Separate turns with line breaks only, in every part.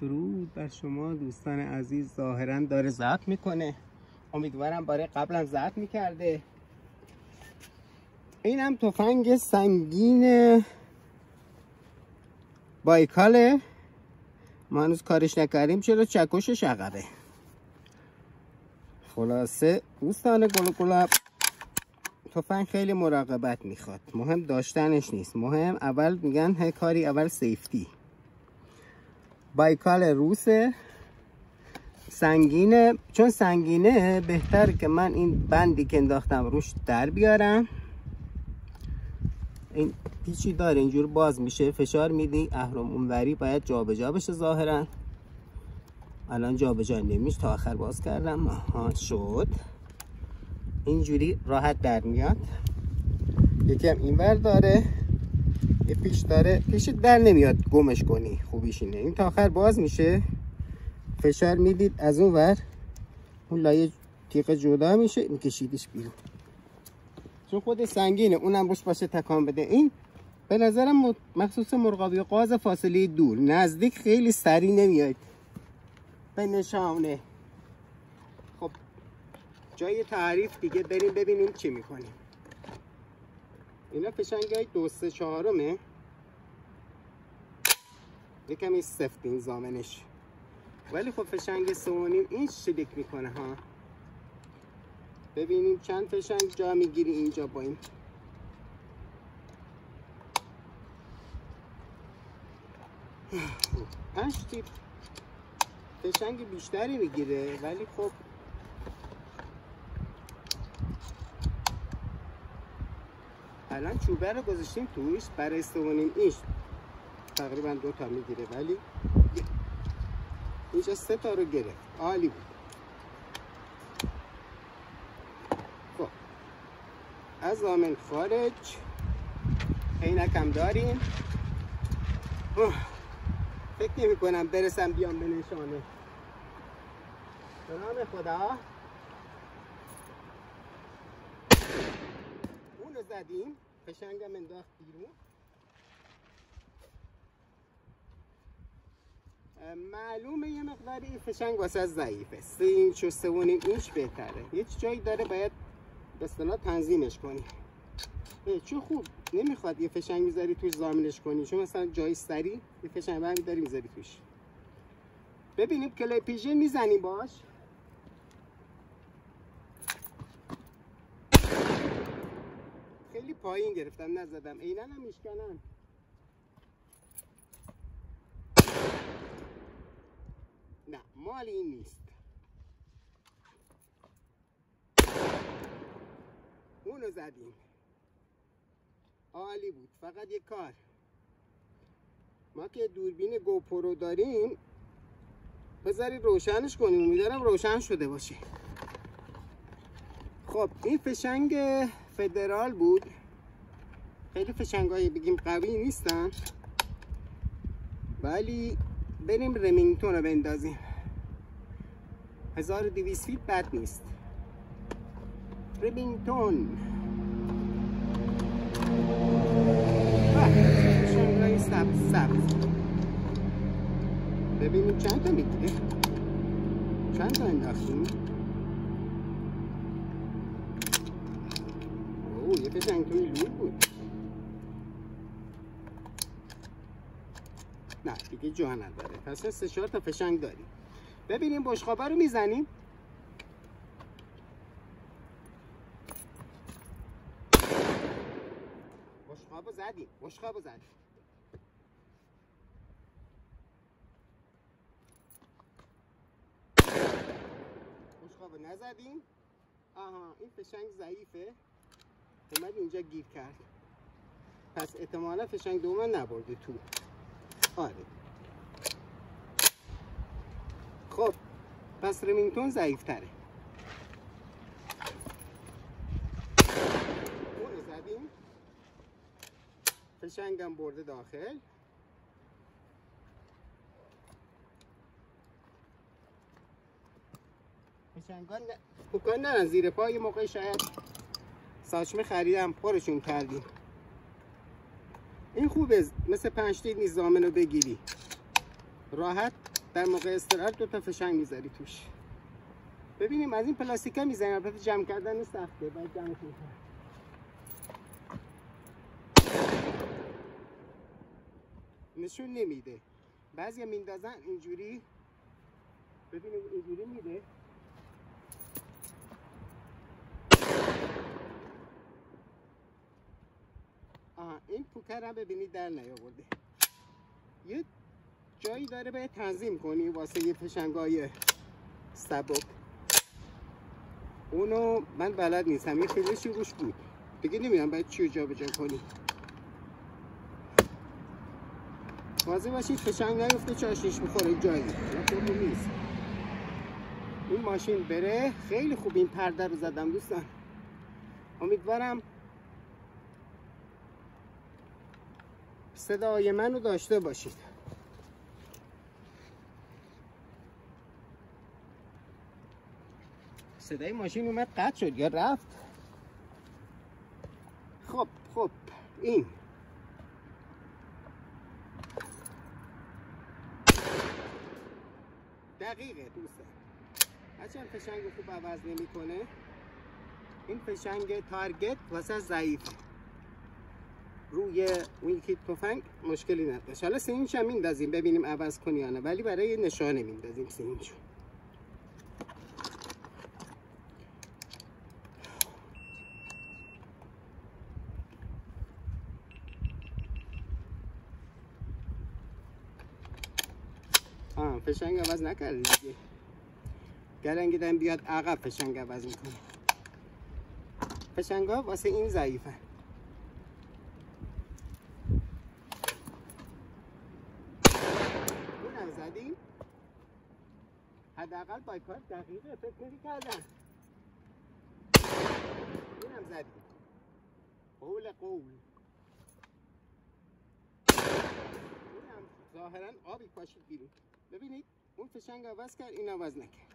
درود بر شما دوستان عزیز. ظاهرا داره ضبط میکنه، امیدوارم باره قبلا ضبط میکرده. این هم تفنگ سنگین بایکاله، ما هنوز کارش نکردیم چرا چکشش عقبه. خلاصه دوستان گلاب، تفنگ خیلی مراقبت میخواد، مهم داشتنش نیست، مهم اول میگن کاری اول سیفتی. بایکال روسه، سنگینه. چون سنگینه بهتر که من این بندی که انداختم روش در بیارم. این پیچی داره اینجور باز میشه، فشار میدی اهرم اونوری باید جابجا بشه. ظاهرا الان جابجا نمیشه، تا آخر باز کردم. آها شد، اینجوری راحت در میاد. یکی هم اینور داره، یه پیش داره، پیش در نمیاد گمش کنی. خوبیش اینه این تا آخر باز میشه، فشار میدید از اون ور اون لایه تیغ جدا میشه، میکشیدش بیرون. چون خود سنگینه اونم روش باشه تکان بده. این به نظرم مخصوص مرغابی قاز فاصله دور، نزدیک خیلی سریع نمیاد به نشانه. خب جای تعریف دیگه بریم ببینیم چی میکنیم. اینا فشنگای 2/3 یکمی سفت این زامنش، ولی خب فشنگ 3.5 اینچ شلیک میکنه ها. ببینیم چند فشنگ جا میگیری اینجا با این. تیپ فشنگ بیشتری میگیره، ولی خب الان چوبه رو گذاشتیم توش برای 3.5 اینچ تقریبا 2 تا میگیره، ولی اینجا 3 تا رو گرفت. عالی بود. خب از زامن خارج، عینکم داریم. فکر نمی کنم برسم بیام به نشانه. به نام خدا. اونو زدیم، فشنگم انداخت بیرون. معلومه یه مقداری این فشنگ واسه ضعیفه، 3 اینچ و 3.5 اینچ بهتره. یه جایی داره باید به اصطلاح تنظیمش کنی. چون خوب نمیخواد یه فشنگ میذاری توش زامنش کنی، چون مثلا جای سری یه فشنگ برمی‌داری میذاری توش. ببینیم کلای پیژن میزنیم باش. خیلی پایین گرفتم نزدم، عیناً هم میشکنن. نه مال این نیست. اونو زدیم، عالی بود. فقط یک کار، ما که دوربین گوپرو داریم بذارید روشنش کنیم، امیدوارم روشن شده باشه. خب این فشنگ فدرال بود، خیلی فشنگای بگیم قوی نیستن، ولی بریم رمینگتون رو بندازیم. 1200 فیت بد نیست. رمینگتون فشنگای سبز. ببینیم چند تا میگیره، چند تا انداختیم. یه فشنگ توی لول بود. نه دیگه جا نداره، پس 3-4 تا فشنگ داریم. ببینیم بشقابه رو میزنیم. بشقابو زدیم، بشقابو زدیم. بشقابو نزدیم. آها این فشنگ ضعیفه، اومد اینجا گیر کرد، پس احتمالا فشنگ دوم نبرده تو. آره خب پس رمینگتون ضعیف تره. اونو زدیم، فشنگم برده داخل. فشنگان پوکان نرن زیر پا، یه موقع شاید ساچمه خریدم پرشون کردیم. این خوبه، مثل 5 نیست زامن رو بگیری راحت در موقع استراحت 2 تا فشنگ میذاری توش. ببینیم از این پلاستیکا میزنیم، البته جمع کردن سخته، باید جمع کنیم. نشون نمیده، بعضیا میندازن اینجوری، ببینیم اینجوری میده. این پوکر هم ببینید در نیاورده. یه جایی داره باید تنظیم کنی واسه یه فشنگای سبک. اونو من بلد نیستم، یه خیلیشی روش بود دیگه، نمیدونم باید چی رو جا به جا کنی. واضح باشید فشنگ نیفته چاشنیش بخوره جایی نیست. این ماشین بره. خیلی خوب این پرده رو زدم دوستان، امیدوارم صدای منو داشته باشید. صدای ماشین اومد قطع شد یا رفت. خب این دقیقه دوستان. هرچند فشنگ خوب عوض نمیکنه، این فشنگ تارگت واسه ضعیفه. روی اون یکی تفنگ مشکلی نداشت. حالا سینچ هم میندازیم ببینیم عوض کنی یا نه، ولی برای نشانه میندازیم سینچو. فشنگ عوض نکرده دیگه، گرنگیدن بیاد عقب فشنگ عوض میکنه. فشنگ ها واسه این ضعیفه. اونم زدیم، حداقل بایکار دقیقه فکر نمی کردن. اونم زدیم، قول اونم ظاهرا آبی پاشید بیرون. ببینید اون فشنگ عوض کرد، این عوض نکرد.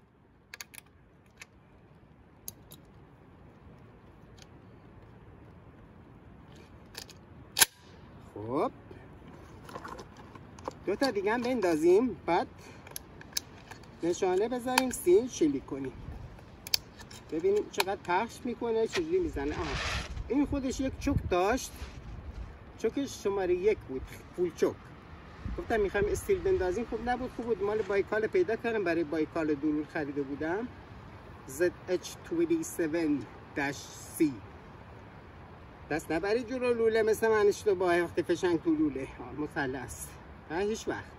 خب 2 تا دیگه هم بندازیم، بعد نشانه بذاریم، سین شلیک کنیم ببینیم چقدر پخش میکنه، چجوری میزنه. این خودش یک چوک داشت، چوکش شماره 1 بود، فول چوک. گفتم میخوایم استیل بندازیم، خوب نبود. خوب بود، مال بایکال پیدا کردم، برای بایکال دورول خریده بودم، ZH27-C. دست نبری جلو لوله مثل من اشتباهه وقتی فشنگ تو لوله مثلث هیچ وقت.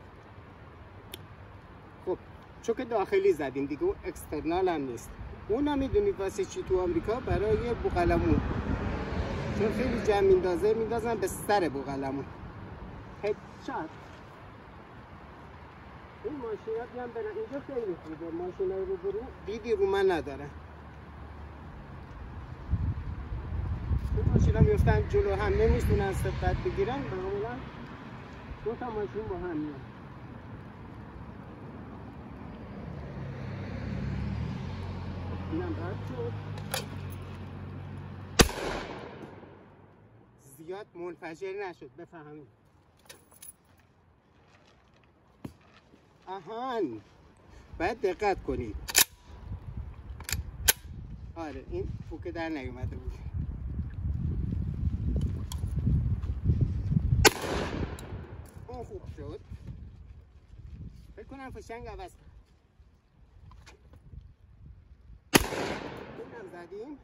خب چوک داخلی زدیم دیگه، اون اکسترنال هم نیست. اون هم میدونید واسه چی تو آمریکا؟ برای بوقلمون، چون خیلی جمع میندازن به سر بوقلمون. هدشات. این ماشینات هم برن اینجا خیلی خوبه، ماشینای رو برو دیدی رو من نداره. این ماشینا میفتن جلو هم، نمیتونن سبقت بگیرن، معمولا 2 تا ماشین با هم میان. اینم رد شد، زیاد منفجر نشد بفهمید. آهان باید دقت کنید. آره این فوکه در نیومده بود. اون خوب شد. فکر کنم فشنگ عوض کرد. اونم زدیم،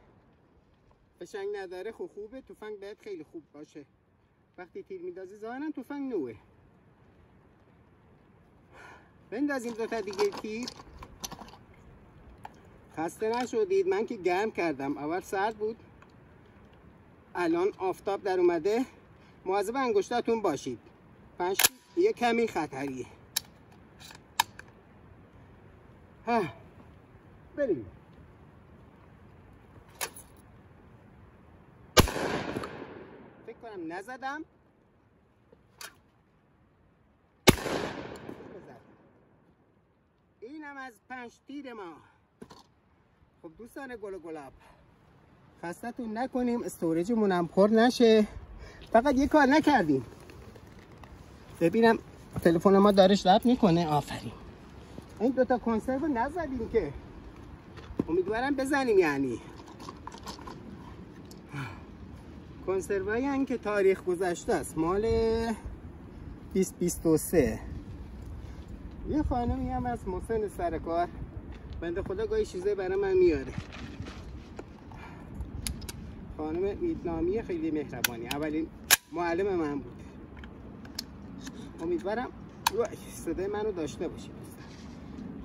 فشنگ نداره. خوبه، تفنگ باید خیلی خوب باشه. وقتی تیر میندازی ظاهرا تفنگ نوه. بندازیم 2 تا دیگه تیر. خسته نشدید، من که گرم کردم، اول سرد بود، الان آفتاب در اومده. مواظب انگشتاتون باشید، یه کمی خطریه. بریم. فکر کنم نزدم. اینم از 5 تیر ما. خب دوستان گل و گلاب، خستتون نکنیم، استوریجمون هم پر نشه. فقط یه کار نکردیم، ببینم تلفن ما داره ضبط میکنه. آفرین. این دوتا کنسرو رو نزدیم که، امیدوارم بزنیم. یعنی کنسروایی هن که تاریخ گذشته است، مال 2023. یه خانمی هم از محسن سرکار، بنده خدا گاهی چیزایی برای من میاره. خانم ویتنامی خیلی مهربانی، اولین معلم من بود. امیدوارم صدای منو داشته باشید.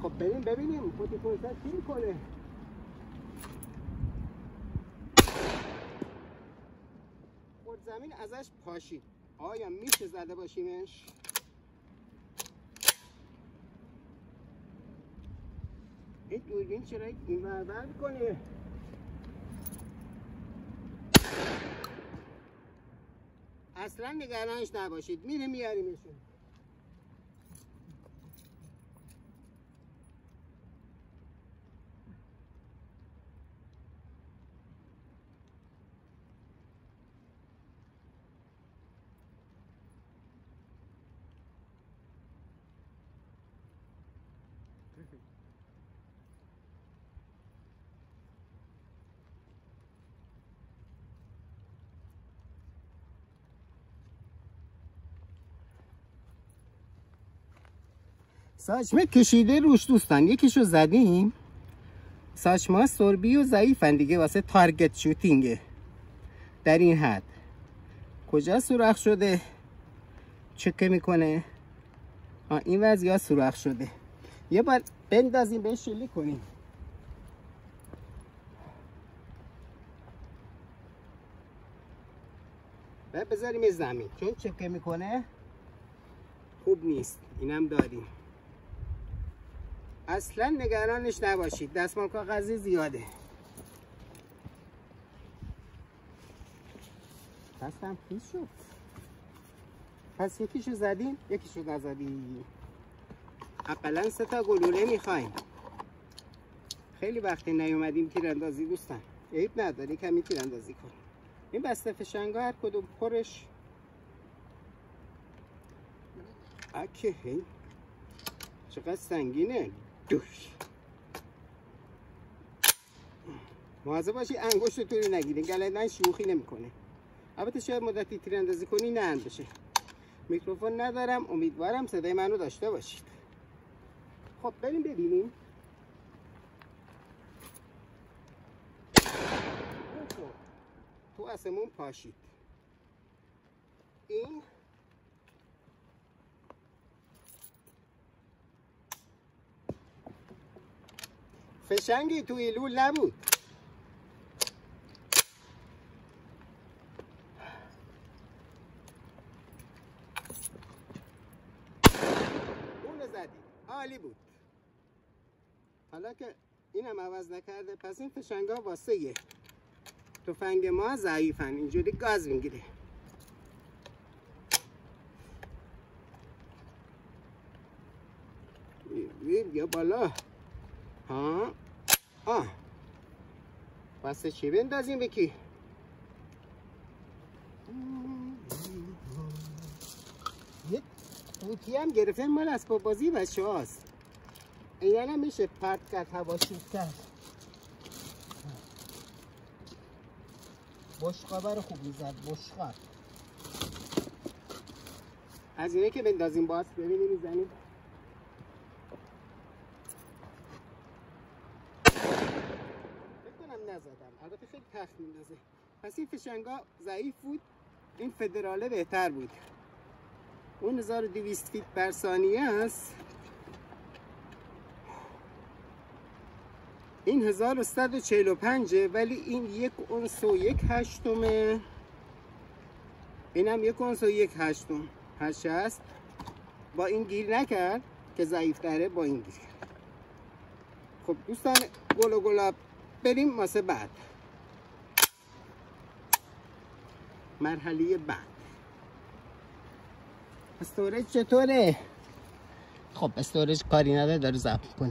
خب بریم ببینیم خودی کنسرت چی میکنه. خود زمین ازش پاشید. آیا میشه زده باشیمش؟ این دوربین چرا این ورور میکنه؟ اصلا نگرانش نباشید، میریم میاریمشون. ساچمه کشیده روش دوستان، یکیشو زدیم. ساچمه سربی و ضعیفن دیگه واسه تارگت شوتینگه. در این حد کجا سوراخ شده چکه میکنه؟ این وضعیت سوراخ شده. یه بار بندازیم بهش شلی کنیم. و بذاریم زمین چون چکه میکنه خوب نیست. اینم داریم. اصلا نگرانش نباشید، دستمال کاغذی زیاده. دستم خیس شد. پس یکیشو زدیم یکیشو نزدیم. اقلا 3 تا گلوله میخوایم. خیلی وقتی نیومدیم تیراندازی دوستان. عیب نداره کمی تیراندازی کنیم. این بسته فشنگا هر کدوم پرش اکه هی چقدر سنگینه. دوش مواظب باشی انگشت رو توی نگیرین، گلدن شوخی نمیکنه. البته شاید مدتی تیراندازی کنی نه بشه. میکروفون ندارم، امیدوارم صدای منو داشته باشید. خب بریم ببینیم. تو آسمون پاشید. این فشنگی توی لول نبود. اونو زدی عالی بود. حالا که اینم عوض نکرده پس این فشنگا واسه یه تفنگ ما ضعیفن، اینجوری گاز میگیره. بیا بالا. ها واسه چی بندازیم بکی؟ یه قوطی هم گرفته مال اسباب بازی بچه هاست. این هم میشه پرت کرد هواشید کرد. بشقابه خوب میزد. بشقاب از اینه که بندازیم باز ببینیم میزنیم. نزدم البته خیلی تخت میندازه. پس این فشنگا ضعیف بود، این فدراله بهتر بود. اون 1200 فیت بر ثانیه است، این 1145 ولی این 1 اونس و 1 هشتمه، اینم 1 اونس و 1 هشتم. هرچه هست با این گیر نکرد که ضعیف تره، با این گیر. خب دوستان گل و گلاب بریم واسه بعد، مرحله بعد. استورج چطوره؟ خب استورج کاری نداره، داره ضبط کنه.